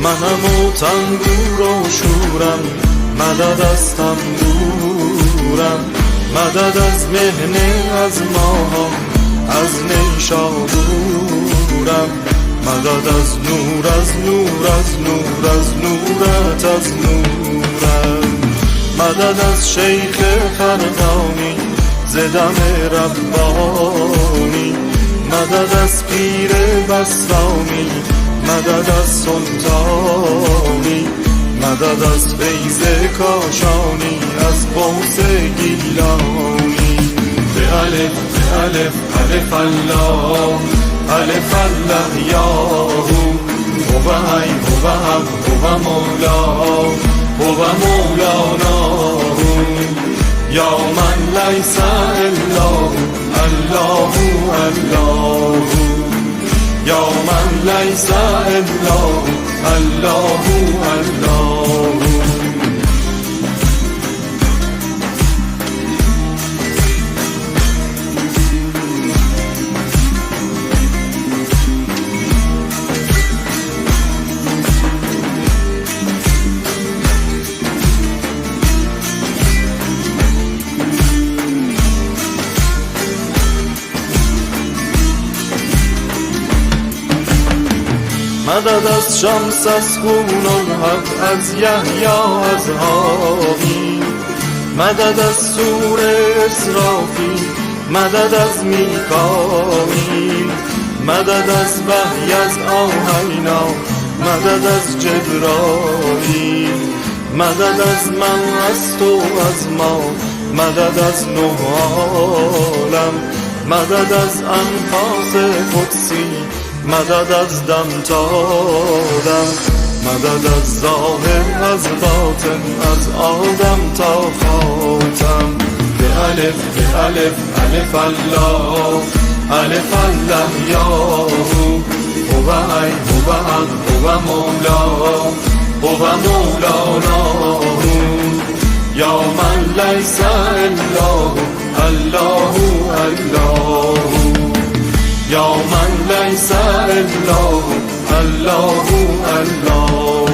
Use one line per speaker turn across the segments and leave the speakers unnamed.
منم و تنبور و شورم، مدد از تنبورم، مدد از مهنه از ماهم، از نیشابورم، مدد از نور از نور از نور از نورت از نورم، مدد از شیخ خرقانی زدم ربانی، مدد از پیر بسرامی، مدد از سلطانی، مدد از فیض کاشانی، از قوس گیلانی. به الف به الف الف الله، الف الله یاهو، هو حی هو حق هو مولا، هو مولانا، یا من لیس الا الله الله، یا من لیس الا الله الله. مدد از شمس از خون الحق، از یحیی از هادی، مدد از سور اسرافیل، مدد از میکائیل، مدد از وحی از آهینا، مدد از جبرائیل، مدد از من از تو از ما، مدد از نه عالم، مدد از انفاس قدسی، مدد از دم تا دم، مدد از ظاهر از باطن، از آدم تا خاتم. به الف به الف الف الله، الف الله یاهو، هو حی هو حق هو مولا، هو مولانا، یا من لیس الا الله الله، یا من لیس الا الله الله.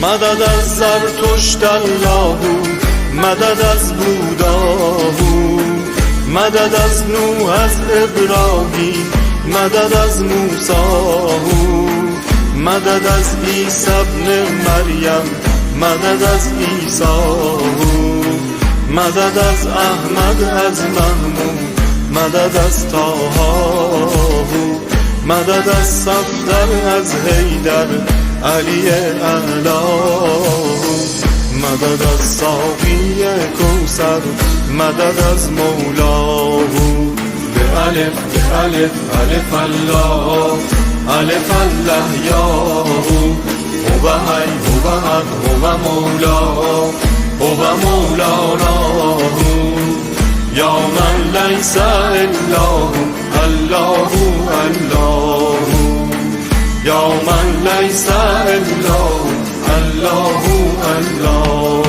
مدد از زرتشت اللهو، مدد از بوداهو، مدد از نوح از ابراهیم، مدد از موساهو، مدد از عیسی ابن مریم، مدد از عیساهو، مدد از احمد از محمود، مدد از طاهاهو، مدد از صفدر از حیدر علی اعلا، مدد از ساقی کوثر، مدد از مولاه. به الف به الف الف الله، الف الله یاهو، هو حی هو حق هو مولا، هو مولانا، یا من لیس الا الله الله، یا من لیس الا الله الله.